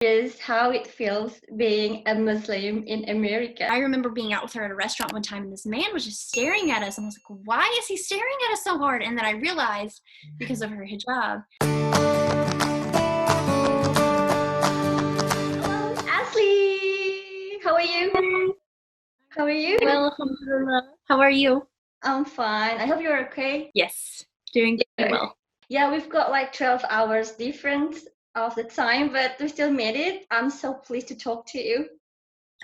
Is how it feels being a Muslim in America. I remember being out with her at a restaurant one time and this man was just staring at us and I was like, why is he staring at us so hard? And then I realized because of her hijab. Hello, Ashley. How are you? How are you? Well, alhamdulillah. How are you? I'm fine. I hope you're okay. Yes, doing well. Yeah, we've got like 12 hours difference of the time, but we still made it. I'm so pleased to talk to you.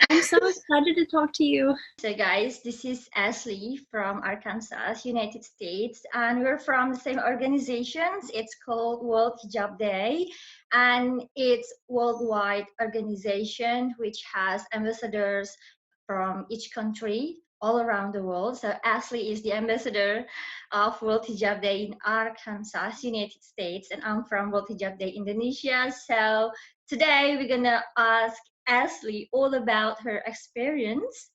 I'm so excited to talk to you. So guys, this is Ashley from Arkansas, United States, and we're from the same organizations. It's called World Hijab Day, and it's worldwide organization which has ambassadors from each country all around the world. So Ashley is the ambassador of World Hijab Day in Arkansas, United States, and I'm from World Hijab Day, Indonesia. So today we're gonna ask Ashley all about her experience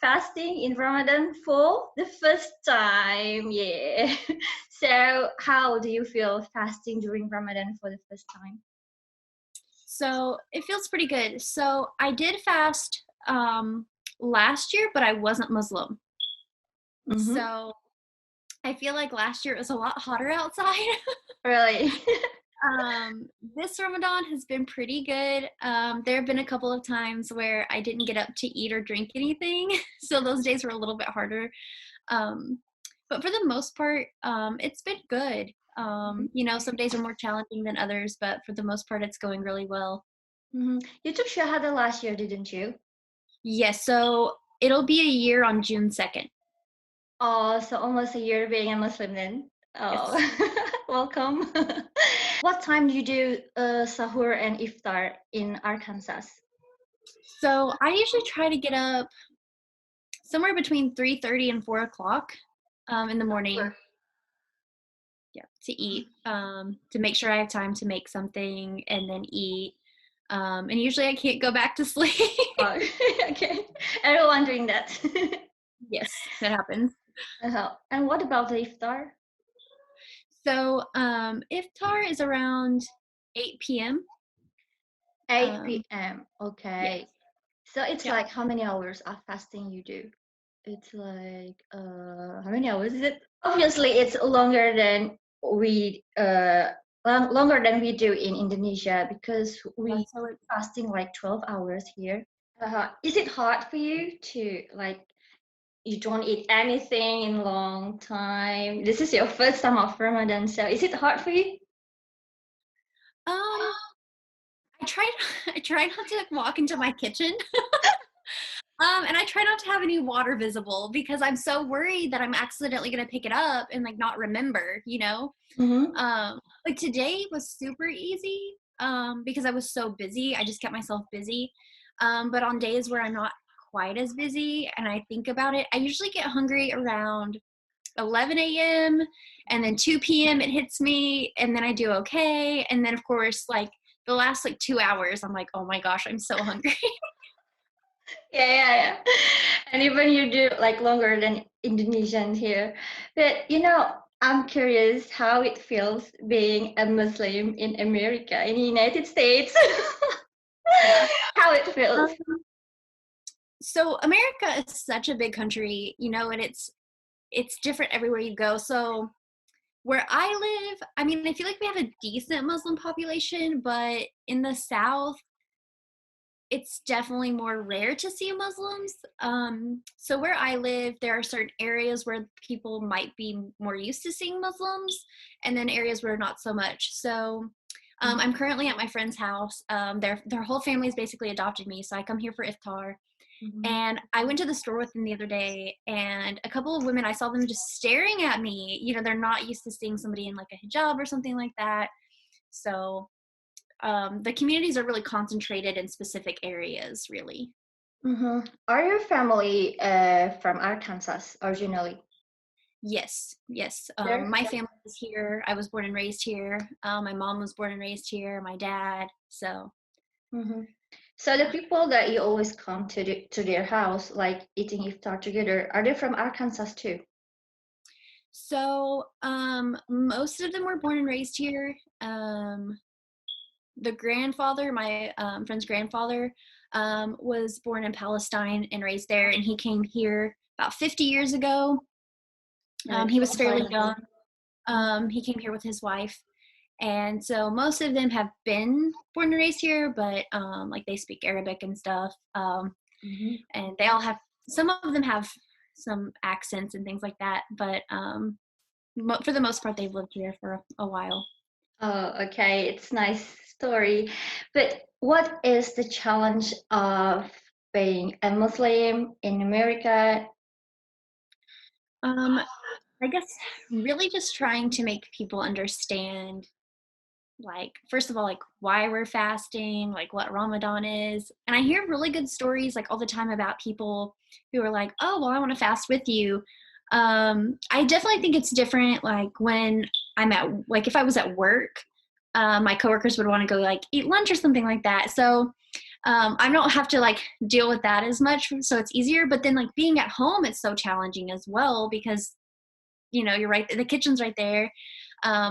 fasting in Ramadan for the first time. Yeah. So how do you feel fasting during Ramadan for the first time? So it feels pretty good. So I did fast last year, but I wasn't Muslim. Mm-hmm. So I feel like last year it was a lot hotter outside. Really? This Ramadan has been pretty good. There have been a couple of times where I didn't get up to eat or drink anything. So those days were a little bit harder. But for the most part, it's been good. Some days are more challenging than others, but for the most part, it's going really well. Mm-hmm. You took Shahada last year, didn't you? Yes, so it'll be a year on June 2nd. Oh, so almost a year being a Muslim then. Oh, Yes. welcome. What time do you do sahur and iftar in Arkansas? So I usually try to get up somewhere between 3:30 and 4 o'clock in the morning. Sure. Yeah, to eat, to make sure I have time to make something and then eat. And usually I can't go back to sleep. Oh, okay. Everyone doing that. Yes, that happens. And what about the iftar? So iftar is around 8 p.m. 8 p.m. Yes. Okay. So it's Yeah. like how many hours of fasting you do? It's like how many hours is it? Obviously, it's longer than longer than we do in Indonesia because we So it's fasting like 12 hours here. Is it hard for you to like you don't eat anything in a long time? This is your first time of Ramadan, so is it hard for you? um I try I try not to walk into my kitchen. And I try not to have any water visible because I'm so worried that I'm accidentally gonna pick it up and like not remember. Mm-hmm. Like today was super easy because I was so busy. I just kept myself busy. But on days where I'm not quite as busy and I think about it, I usually get hungry around 11 a.m. and then 2 p.m. it hits me and then I do okay. And then of course, like the last like 2 hours, I'm like, oh my gosh, I'm so hungry. Yeah. And even you do like longer than Indonesian here. But I'm curious how it feels being a Muslim in America, in the United States. Yeah. How it feels. So America is such a big country, and it's different everywhere you go. So where I live, I mean, I feel like we have a decent Muslim population, but in the South, it's definitely more rare to see Muslims. So where I live, there are certain areas where people might be more used to seeing Muslims, and then areas where not so much. So I'm currently at my friend's house. Their whole family has basically adopted me, so I come here for iftar. And I went to the store with them the other day, and a couple of women, I saw them just staring at me. They're not used to seeing somebody in like a hijab or something like that. So the communities are really concentrated in specific areas, really. Mm-hmm. Are your family from Arkansas originally? Yes. There? My family is here. I was born and raised here. My mom was born and raised here. My dad. So. Mm-hmm. So the people that you always come to their house, like eating iftar together, are they from Arkansas too? So most of them were born and raised here. the grandfather, my friend's grandfather, was born in Palestine and raised there, and he came here about 50 years ago. He was fairly young. He came here with his wife, and so most of them have been born and raised here, but like they speak Arabic and stuff, and they all have, some of them have some accents and things like that, but for the most part they've lived here for a while. Oh, okay. It's nice story. But what is the challenge of being a Muslim in America? I guess really just trying to make people understand, like, first of all, like why we're fasting, like what Ramadan is. And I hear really good stories like all the time about people who are like, oh, well, I want to fast with you. I definitely think it's different. Like when like if I was at work, my coworkers would want to go like eat lunch or something like that. So I don't have to like deal with that as much. So it's easier. But then like being at home, it's so challenging as well because, you're right, the kitchen's right there.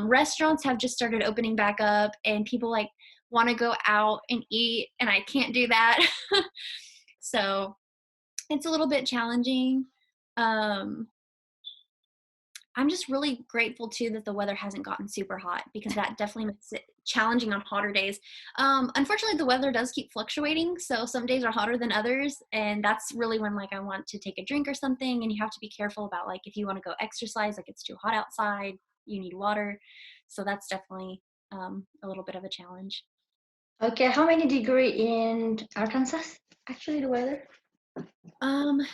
Restaurants have just started opening back up and people like want to go out and eat and I can't do that. So it's a little bit challenging. I'm just really grateful too that the weather hasn't gotten super hot because that definitely makes it challenging on hotter days. Unfortunately, the weather does keep fluctuating, so some days are hotter than others, and that's really when like I want to take a drink or something, and you have to be careful about like if you want to go exercise, like it's too hot outside, you need water. So that's definitely a little bit of a challenge. Okay, how many degree in Arkansas? Actually, the weather.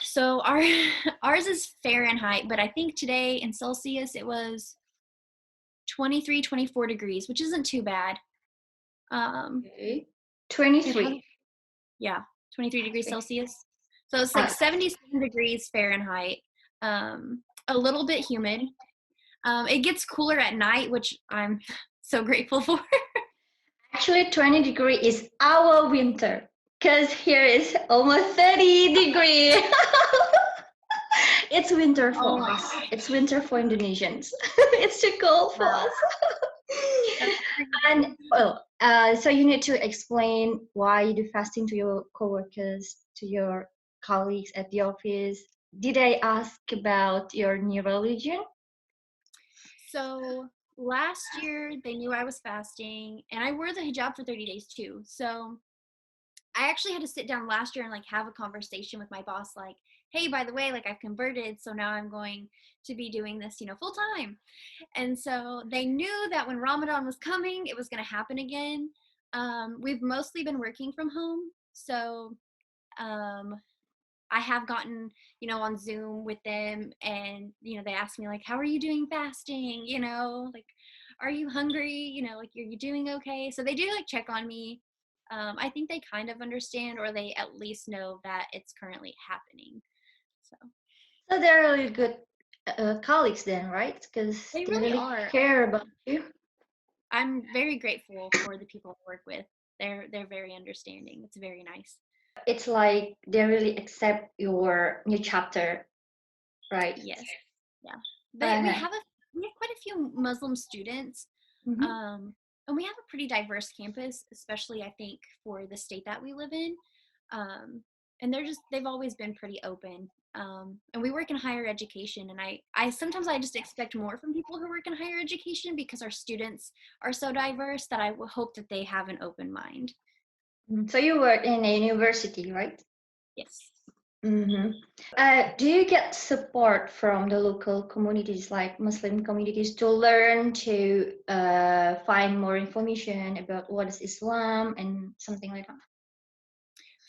So ours is Fahrenheit, but I think today in Celsius it was 23, 24 degrees, which isn't too bad. Okay. 23. Yeah, 23 degrees Celsius. So it's like 77 degrees Fahrenheit. A little bit humid. It gets cooler at night, which I'm so grateful for. Actually, 20 degree is our winter because here is almost 30 degree. It's winter for us. It's winter for Indonesians. It's too cold for us. And so you need to explain why you do fasting to your coworkers, to your colleagues at the office. Did they ask about your new religion? So last year they knew I was fasting, and I wore the hijab for 30 days too. So I actually had to sit down last year and like have a conversation with my boss, like, hey, by the way, like I've converted, so now I'm going to be doing this, full time. And so they knew that when Ramadan was coming, it was going to happen again. We've mostly been working from home, so I have gotten, on Zoom with them, and they ask me like, how are you doing fasting? Like, are you hungry? Like, are you doing okay? So they do like check on me. I think they kind of understand, or they at least know that it's currently happening. So they're really good colleagues then, right? Because They they really really are. care about you. I'm very grateful for the people I work with. They're very understanding. It's very nice. It's like they really accept your new chapter, right? Yes. Yeah. We have quite a few Muslim students. Mm-hmm. And we have a pretty diverse campus, especially I think for the state that we live in. And they've always been pretty open. And we work in higher education, and I sometimes I just expect more from people who work in higher education because our students are so diverse that I hope that they have an open mind. So you work in a university, right? Yes. Mm-hmm. Do you get support from the local communities, like Muslim communities, to learn to find more information about what is Islam and something like that?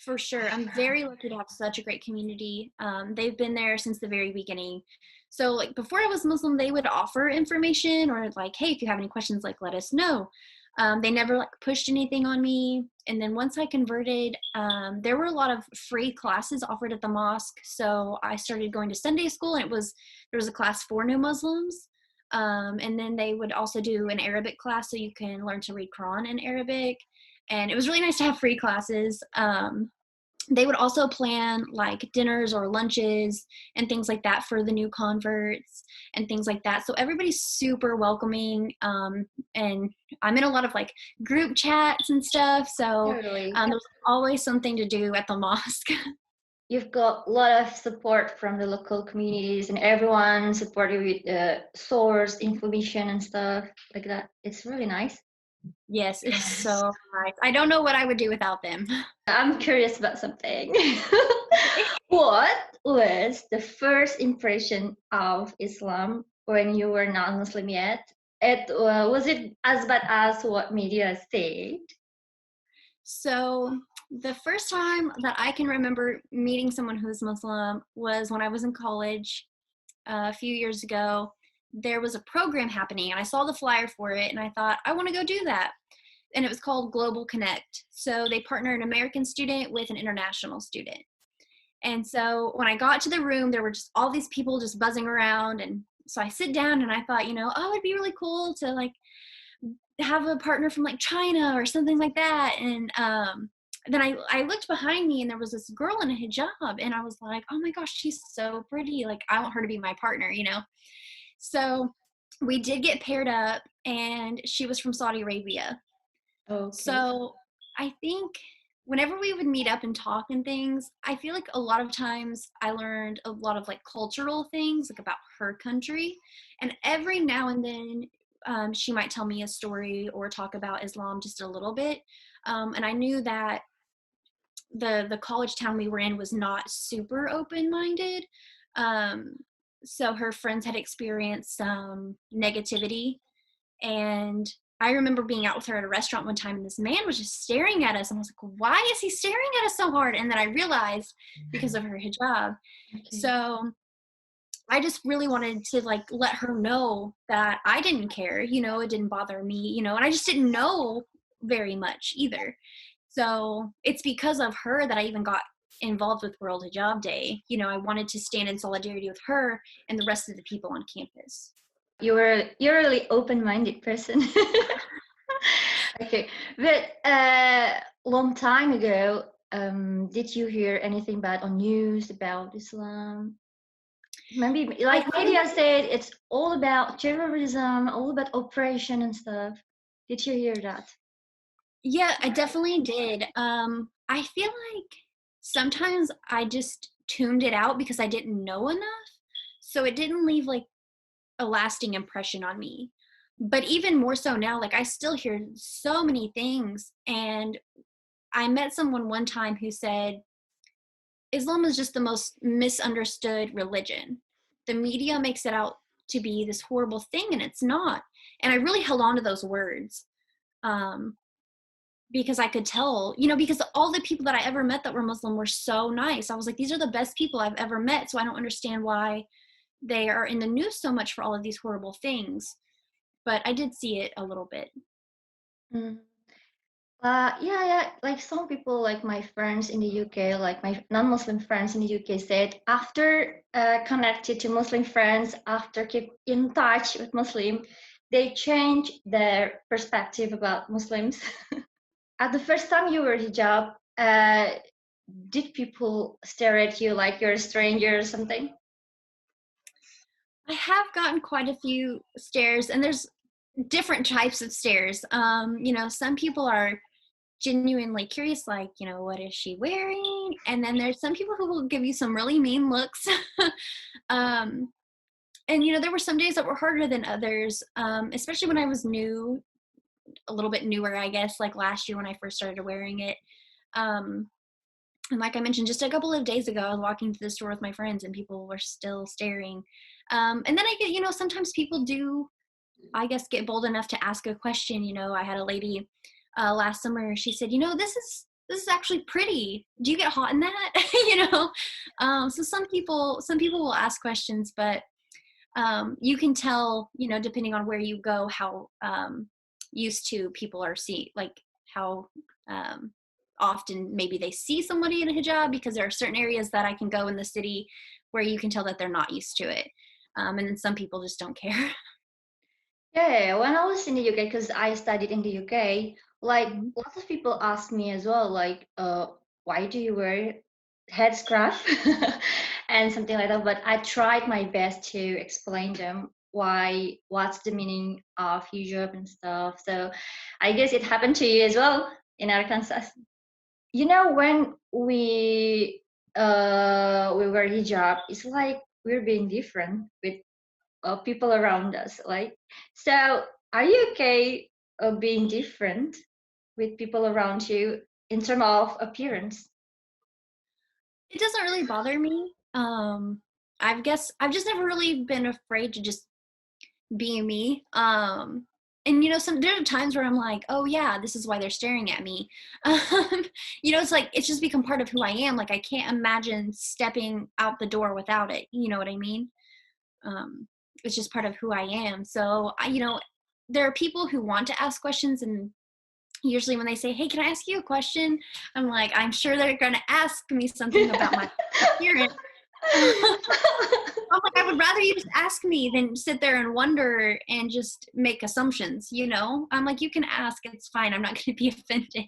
For sure. I'm very lucky to have such a great community. They've been there since the very beginning. So like before I was Muslim, they would offer information or like, hey, if you have any questions, like let us know. They never like pushed anything on me. And then once I converted, there were a lot of free classes offered at the mosque. So I started going to Sunday school, and there was a class for new Muslims. And then they would also do an Arabic class so you can learn to read Quran in Arabic. And it was really nice to have free classes. they would also plan like dinners or lunches and things like that for the new converts and things like that. So everybody's super welcoming. And I'm in a lot of like group chats and stuff. So Totally. there's always something to do at the mosque. You've got a lot of support from the local communities, and everyone supported with source information and stuff like that. It's really nice. Yes, it's so nice. I don't know what I would do without them. I'm curious about something. What was the first impression of Islam when you were not Muslim yet? Was it as bad as what media said? So the first time that I can remember meeting someone who's Muslim was when I was in college a few years ago. There was a program happening and I saw the flyer for it and I thought, I want to go do that. And it was called Global Connect. So they partner an American student with an international student. And so when I got to the room, there were just all these people just buzzing around. And so I sit down and I thought, oh, it'd be really cool to like have a partner from like China or something like that. And then I looked behind me and there was this girl in a hijab and I was like, oh my gosh, she's so pretty. Like I want her to be my partner, So we did get paired up and she was from Saudi Arabia. Okay. So I think whenever we would meet up and talk and things, I feel like a lot of times I learned a lot of like cultural things like about her country. And every now and then she might tell me a story or talk about Islam just a little bit. And I knew that the college town we were in was not super open-minded. So her friends had experienced some negativity. And I remember being out with her at a restaurant one time and this man was just staring at us and I was like, why is he staring at us so hard? And then I realized because of her hijab. Okay. So I just really wanted to like let her know that I didn't care, it didn't bother me, and I just didn't know very much either. So it's because of her that I even got involved with World Hijab Day. I wanted to stand in solidarity with her and the rest of the people on campus. You're a really open-minded person. Okay, but long time ago, did you hear anything bad on news about Islam? Maybe like media said it's all about terrorism, all about oppression and stuff. Did you hear that? Yeah, I definitely did. I feel like sometimes I just tuned it out because I didn't know enough. So it didn't leave like a lasting impression on me. But even more so now, like I still hear so many things. And I met someone one time who said, Islam is just the most misunderstood religion. The media makes it out to be this horrible thing, and it's not. And I really held on to those words. Because I could tell, because all the people that I ever met that were Muslim were so nice. I was like, these are the best people I've ever met. So I don't understand why they are in the news so much for all of these horrible things. But I did see it a little bit. Mm. Yeah. Like some people, like my friends in the UK, like my non-Muslim friends in the UK said, after connected to Muslim friends, after keep in touch with Muslim, they change their perspective about Muslims. At the first time you were hijab, did people stare at you like you're a stranger or something? I have gotten quite a few stares, and there's different types of stares. Some people are genuinely curious, like, what is she wearing? And then there's some people who will give you some really mean looks. And, there were some days that were harder than others, especially when I was new, a little bit newer, I guess, like last year when I first started wearing it. And like I mentioned, just a couple of days ago, I was walking to the store with my friends and people were still staring. And then I get, sometimes people do, I guess, get bold enough to ask a question. I had a lady last summer, she said, this is actually pretty. Do you get hot in that? So some people will ask questions, but you can tell, depending on where you go, how used to people are like how often maybe they see somebody in a hijab, because there are certain areas that I can go in the city where you can tell that they're not used to it. And then some people just don't care. Yeah, when I was in the UK, because I studied in the UK, like lots of people asked me as well, like, why do you wear headscarf and something like that. But I tried my best to explain them what's the meaning of hijab and stuff. So I guess it happened to you as well in Arkansas. You know, when we wear hijab, it's like we're being different with people around us. Like, so are you okay being different with people around you in terms of appearance? It doesn't really bother me. I guess I've just never really been afraid to just be me. And there are times where I'm like, oh yeah, this is why they're staring at me. It's like it's just become part of who I am. Like I can't imagine stepping out the door without it. You know what I mean? It's just part of who I am. So there are people who want to ask questions, and usually when they say, hey, can I ask you a question? I'm like, I'm sure they're going to ask me something about my appearance. I'm like, I would rather you just ask me than sit there and wonder and just make assumptions, I'm like, you can ask, it's fine. I'm not going to be offended.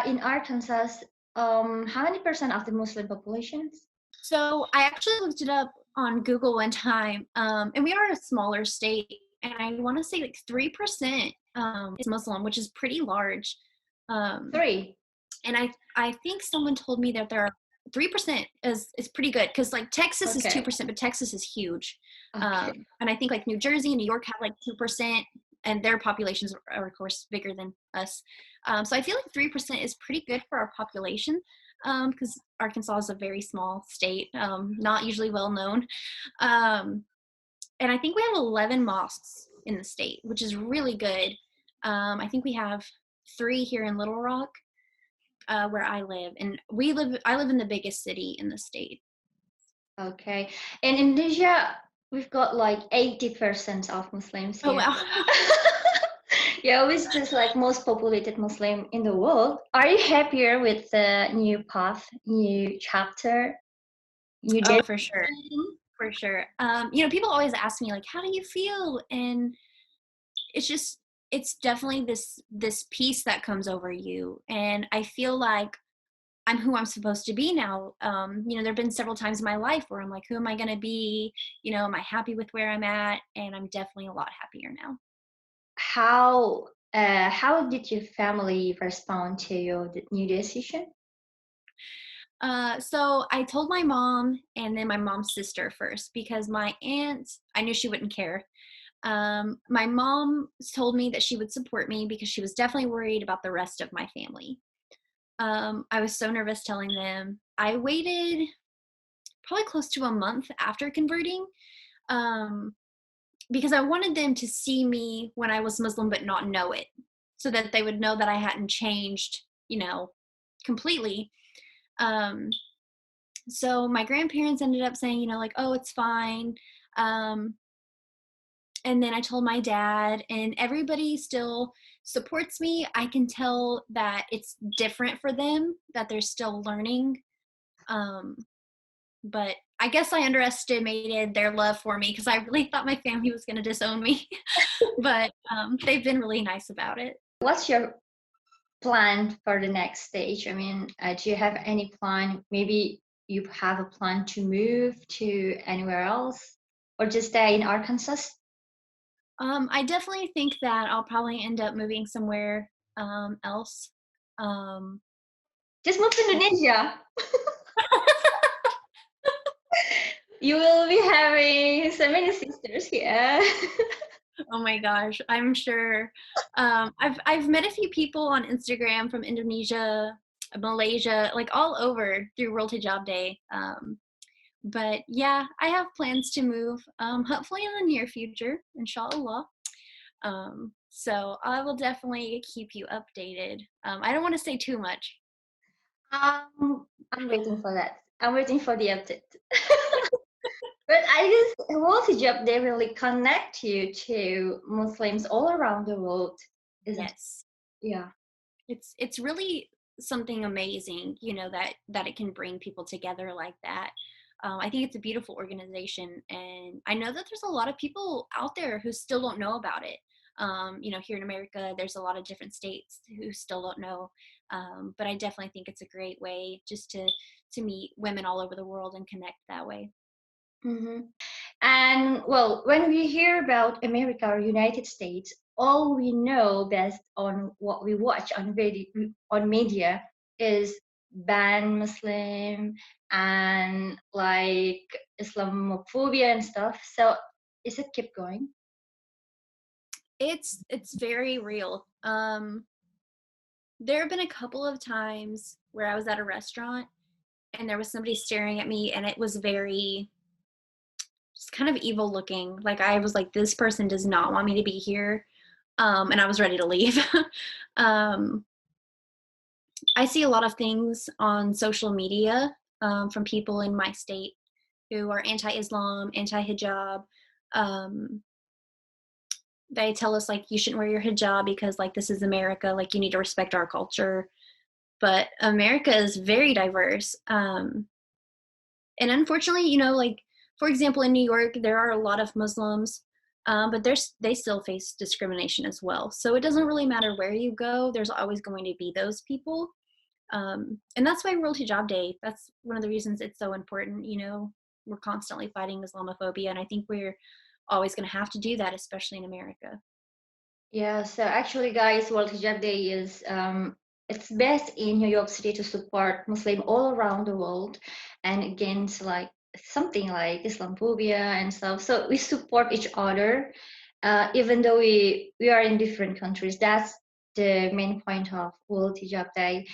In Arkansas, how many percent of the Muslim populations? So I actually looked it up on Google one time, and we are a smaller state, and I want to say like 3% is Muslim, which is pretty large. 3. And I think someone told me that there are 3% is pretty good, because like Texas is 2%, but Texas is huge. And I think like New Jersey and New York have like 2%, and their populations are of course bigger than us. So I feel like 3% is pretty good for our population, because Arkansas is a very small state, not usually well known. And I think we have 11 mosques in the state, which is really good. I think we have 3 here in Little Rock, where I live, and I live in the biggest city in the state. Okay. In Indonesia, we've got like 80% of Muslims here. Oh wow. Yeah, it's just like most populated Muslim in the world. Are you happier with the new path, new chapter, new day? Oh, for sure. For sure. People always ask me like, how do you feel? And it's definitely this peace that comes over you. And I feel like I'm who I'm supposed to be now. There've been several times in my life where I'm like, who am I going to be? Am I happy with where I'm at? And I'm definitely a lot happier now. How did your family respond to your new decision? So I told my mom and then my mom's sister first, because my aunt, I knew she wouldn't care. My mom told me that she would support me because she was definitely worried about the rest of my family. I was so nervous telling them. I waited probably close to a month after converting, because I wanted them to see me when I was Muslim but not know it, so that they would know that I hadn't changed, completely. So my grandparents ended up saying, like, oh, it's fine. And then I told my dad, and everybody still supports me. I can tell that it's different for them, that they're still learning. But I guess I underestimated their love for me, because I really thought my family was going to disown me. But they've been really nice about it. What's your plan for the next stage? I mean, do you have any plan? Maybe you have a plan to move to anywhere else, or just stay in Arkansas? I definitely think that I'll probably end up moving somewhere else. Just move to Indonesia. You will be having so many sisters here. Oh my gosh, I'm sure. I've met a few people on Instagram from Indonesia, Malaysia, like all over through World Hijab Day. But yeah, I have plans to move, hopefully in the near future, inshallah. So I will definitely keep you updated. I don't want to say too much. I'm waiting for that. I'm waiting for the update. But I guess World Hijab, they really connect you to Muslims all around the world, isn't it? Yes. Yeah. It's really something amazing, that it can bring people together like that. I think it's a beautiful organization, and I know that there's a lot of people out there who still don't know about it. Here in America, there's a lot of different states who still don't know. But I definitely think it's a great way just to meet women all over the world and connect that way. Hmm. And well, when we hear about America or United States, all we know based on what we watch on video, on media is ban Muslim and like Islamophobia and stuff. So is it keep going? It's very real. There have been a couple of times where I was at a restaurant and there was somebody staring at me, and it was very just kind of evil looking. Like I was like, this person does not want me to be here. And I was ready to leave. um, I see a lot of things on social media from people in my state who are anti-Islam, anti-hijab. Um, they tell us like you shouldn't wear your hijab because like this is America, like you need to respect our culture. But America is very diverse. And unfortunately, like for example, in New York, there are a lot of Muslims, but they still face discrimination as well. So it doesn't really matter where you go. There's always going to be those people. And that's why World Hijab Day, that's one of the reasons it's so important. We're constantly fighting Islamophobia, and I think we're always going to have to do that, especially in America. Yeah, so actually, guys, World Hijab Day is it's based in New York City to support Muslim all around the world and against like something like Islamophobia and stuff. So we support each other, even though we are in different countries. That's the main point of World Hijab Day.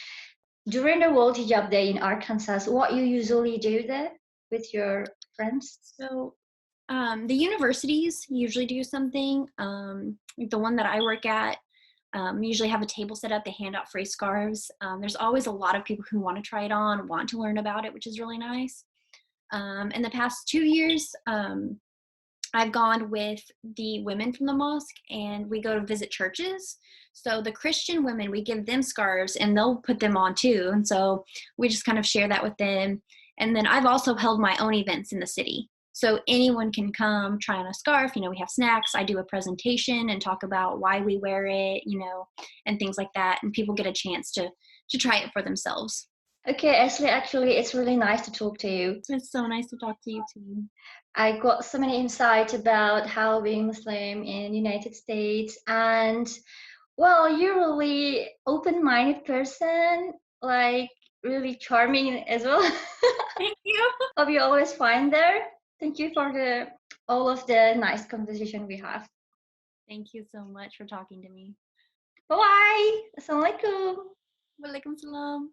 During the World Hijab Day in Arkansas, what you usually do there with your friends? So the universities usually do something. Like the one that I work at usually have a table set up. They hand out free scarves. There's always a lot of people who want to try it on, want to learn about it, which is really nice. In the past 2 years, I've gone with the women from the mosque, and we go to visit churches. So the Christian women, we give them scarves and they'll put them on too. And so we just kind of share that with them. And then I've also held my own events in the city. So anyone can come try on a scarf. We have snacks. I do a presentation and talk about why we wear it, and things like that. And people get a chance to try it for themselves. Okay, Ashley, actually, it's really nice to talk to you. It's so nice to talk to you too. I got so many insights about how being Muslim in United States, and well, you're really open-minded person, like really charming as well. Thank you. Hope you always find there. Thank you for the all of the nice conversation we have. Thank you so much for talking to me. Bye bye. Assalamualaikum. Walaikum salam.